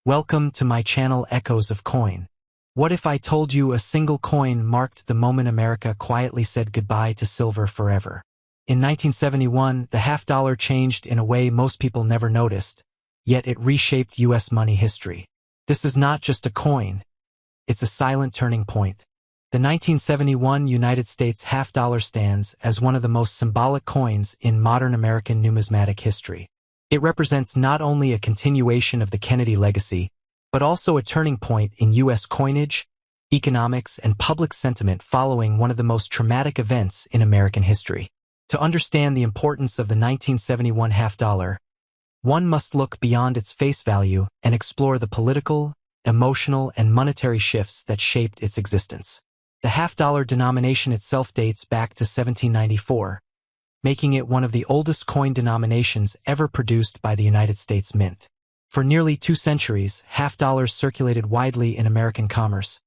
Welcome to my channel Echoes of Coin. What if I told you a single coin marked the moment America quietly said goodbye to silver forever? In 1971, the half-dollar changed in a way most people never noticed, yet it reshaped U.S. money history. This is not just a coin. It's a silent turning point. The 1971 United States half-dollar stands as one of the most symbolic coins in modern American numismatic history. It represents not only a continuation of the Kennedy legacy, but also a turning point in U.S. coinage, economics, and public sentiment following one of the most traumatic events in American history. To understand the importance of the 1971 half-dollar, one must look beyond its face value and explore the political, emotional, and monetary shifts that shaped its existence. The half-dollar denomination itself dates back to 1794, making it one of the oldest coin denominations ever produced by the United States Mint. For nearly 2 centuries, half-dollars circulated widely in American commerce,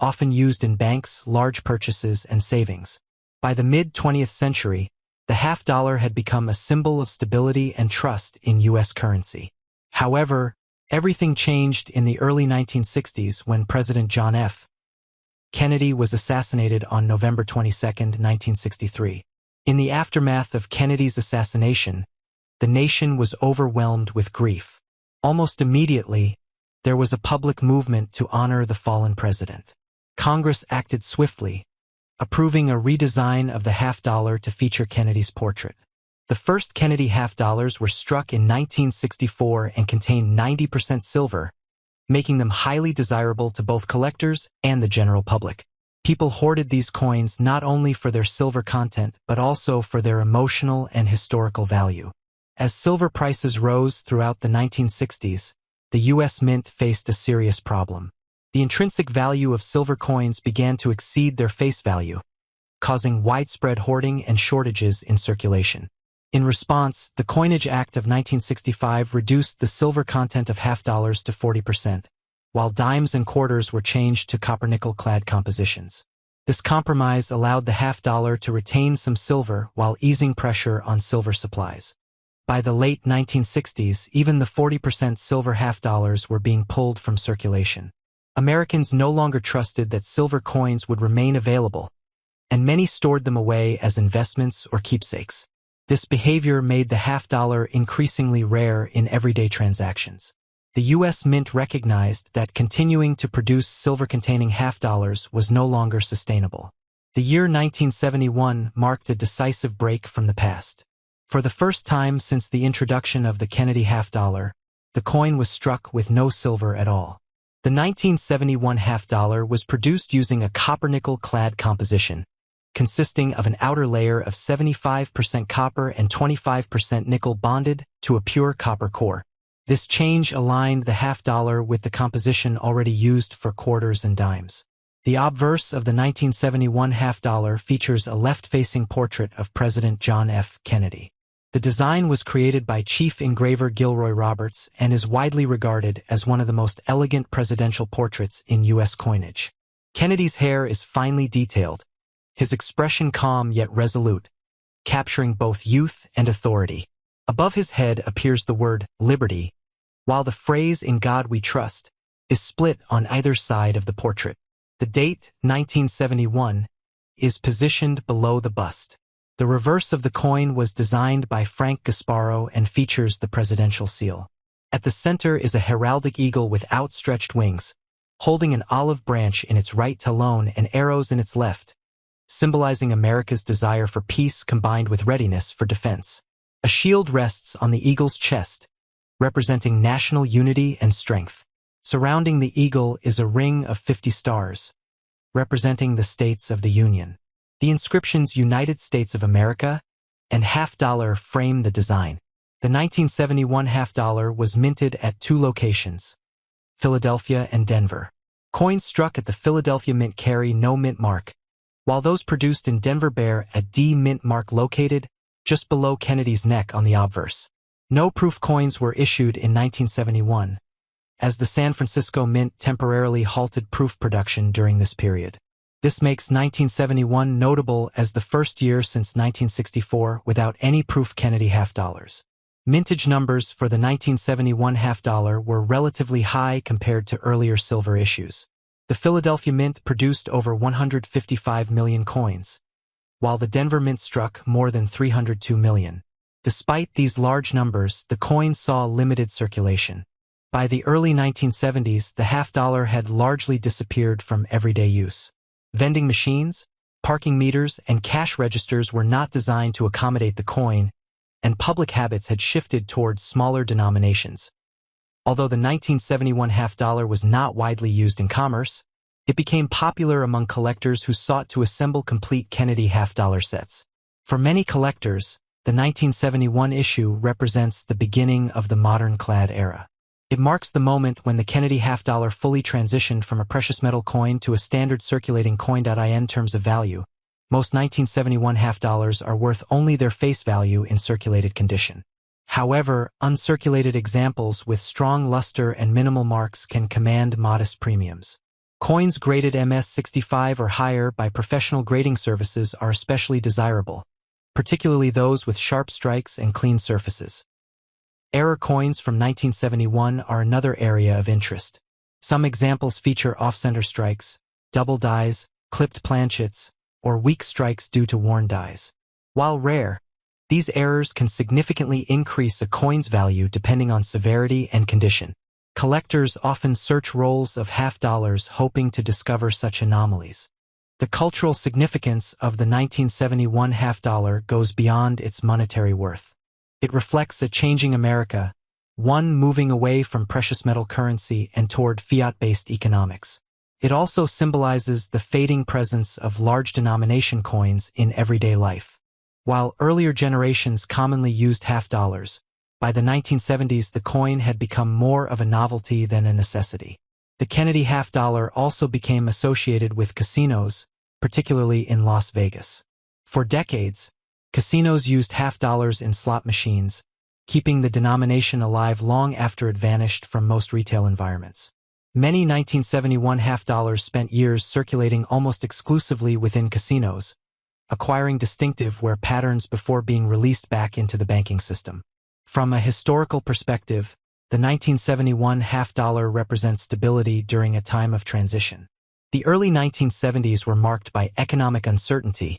often used in banks, large purchases, and savings. By the mid-20th century, the half-dollar had become a symbol of stability and trust in U.S. currency. However, everything changed in the early 1960s when President John F. Kennedy was assassinated on November 22, 1963. In the aftermath of Kennedy's assassination, the nation was overwhelmed with grief. Almost immediately, there was a public movement to honor the fallen president. Congress acted swiftly, approving a redesign of the half-dollar to feature Kennedy's portrait. The first Kennedy half-dollars were struck in 1964 and contained 90% silver, making them highly desirable to both collectors and the general public. People hoarded these coins not only for their silver content, but also for their emotional and historical value. As silver prices rose throughout the 1960s, the U.S. Mint faced a serious problem. The intrinsic value of silver coins began to exceed their face value, causing widespread hoarding and shortages in circulation. In response, the Coinage Act of 1965 reduced the silver content of half-dollars to 40%, while dimes and quarters were changed to copper-nickel clad compositions. This compromise allowed the half-dollar to retain some silver while easing pressure on silver supplies. By the late 1960s, even the 40% silver half-dollars were being pulled from circulation. Americans no longer trusted that silver coins would remain available, and many stored them away as investments or keepsakes. This behavior made the half-dollar increasingly rare in everyday transactions. The U.S. Mint recognized that continuing to produce silver-containing half-dollars was no longer sustainable. The year 1971 marked a decisive break from the past. For the first time since the introduction of the Kennedy half-dollar, the coin was struck with no silver at all. The 1971 half-dollar was produced using a copper-nickel clad composition, consisting of an outer layer of 75% copper and 25% nickel bonded to a pure copper core. This change aligned the half-dollar with the composition already used for quarters and dimes. The obverse of the 1971 half-dollar features a left-facing portrait of President John F. Kennedy. The design was created by Chief Engraver Gilroy Roberts and is widely regarded as one of the most elegant presidential portraits in U.S. coinage. Kennedy's hair is finely detailed, his expression calm yet resolute, capturing both youth and authority. Above his head appears the word liberty, while the phrase "In God We Trust" is split on either side of the portrait. The date, 1971, is positioned below the bust. The reverse of the coin was designed by Frank Gasparo and features the presidential seal. At the center is a heraldic eagle with outstretched wings, holding an olive branch in its right talon and arrows in its left, symbolizing America's desire for peace combined with readiness for defense. A shield rests on the eagle's chest, representing national unity and strength. Surrounding the eagle is a ring of 50 stars, representing the states of the Union. The inscriptions United States of America and half-dollar frame the design. The 1971 half-dollar was minted at 2 locations, Philadelphia and Denver. Coins struck at the Philadelphia Mint carry no mint mark, while those produced in Denver bear a D mint mark located just below Kennedy's neck on the obverse. No proof coins were issued in 1971, as the San Francisco Mint temporarily halted proof production during this period. This makes 1971 notable as the first year since 1964 without any proof Kennedy half-dollars. Mintage numbers for the 1971 half-dollar were relatively high compared to earlier silver issues. The Philadelphia Mint produced over 155 million coins, while the Denver Mint struck more than 302 million. Despite these large numbers, the coin saw limited circulation. By the early 1970s, the half-dollar had largely disappeared from everyday use. Vending machines, parking meters, and cash registers were not designed to accommodate the coin, and public habits had shifted towards smaller denominations. Although the 1971 half-dollar was not widely used in commerce, it became popular among collectors who sought to assemble complete Kennedy half-dollar sets. For many collectors, the 1971 issue represents the beginning of the modern clad era. It marks the moment when the Kennedy half-dollar fully transitioned from a precious metal coin to a standard circulating coin. In terms of value, most 1971 half-dollars are worth only their face value in circulated condition. However, uncirculated examples with strong luster and minimal marks can command modest premiums. Coins graded MS-65 or higher by professional grading services are especially desirable, particularly those with sharp strikes and clean surfaces. Error coins from 1971 are another area of interest. Some examples feature off-center strikes, double dies, clipped planchets, or weak strikes due to worn dies. While rare, these errors can significantly increase a coin's value depending on severity and condition. Collectors often search rolls of half-dollars hoping to discover such anomalies. The cultural significance of the 1971 half-dollar goes beyond its monetary worth. It reflects a changing America, one moving away from precious metal currency and toward fiat-based economics. It also symbolizes the fading presence of large denomination coins in everyday life. While earlier generations commonly used half-dollars, by the 1970s the coin had become more of a novelty than a necessity. The Kennedy half-dollar also became associated with casinos, particularly in Las Vegas. For decades, casinos used half-dollars in slot machines, keeping the denomination alive long after it vanished from most retail environments. Many 1971 half-dollars spent years circulating almost exclusively within casinos, acquiring distinctive wear patterns before being released back into the banking system. From a historical perspective, the 1971 half-dollar represents stability during a time of transition. The early 1970s were marked by economic uncertainty,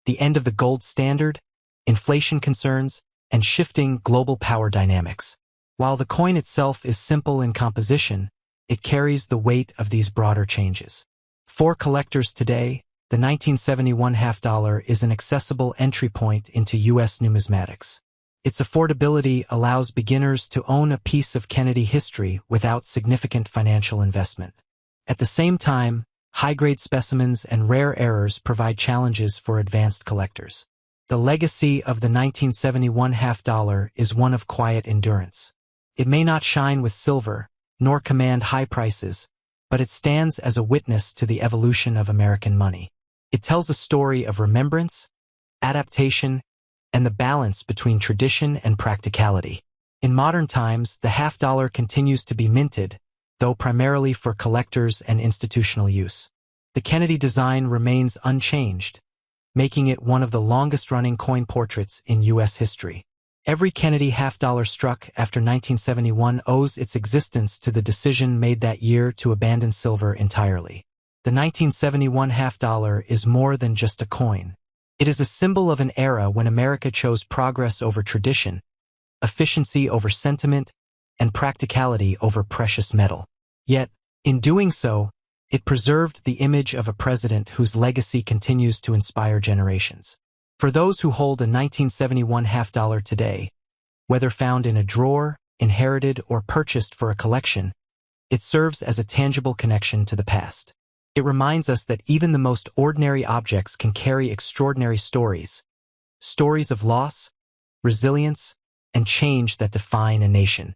the end of the gold standard, inflation concerns, and shifting global power dynamics. While the coin itself is simple in composition, it carries the weight of these broader changes. For collectors today, the 1971 half-dollar is an accessible entry point into U.S. numismatics. Its affordability allows beginners to own a piece of Kennedy history without significant financial investment. At the same time, high-grade specimens and rare errors provide challenges for advanced collectors. The legacy of the 1971 half-dollar is one of quiet endurance. It may not shine with silver, nor command high prices, but it stands as a witness to the evolution of American money. It tells a story of remembrance, adaptation, and the balance between tradition and practicality. In modern times, the half-dollar continues to be minted, though primarily for collectors and institutional use. The Kennedy design remains unchanged, making it one of the longest-running coin portraits in U.S. history. Every Kennedy half-dollar struck after 1971 owes its existence to the decision made that year to abandon silver entirely. The 1971 half-dollar is more than just a coin. It is a symbol of an era when America chose progress over tradition, efficiency over sentiment, and practicality over precious metal. Yet, in doing so, it preserved the image of a president whose legacy continues to inspire generations. For those who hold a 1971 half-dollar today, whether found in a drawer, inherited, or purchased for a collection, it serves as a tangible connection to the past. It reminds us that even the most ordinary objects can carry extraordinary stories of loss, resilience, and change that define a nation.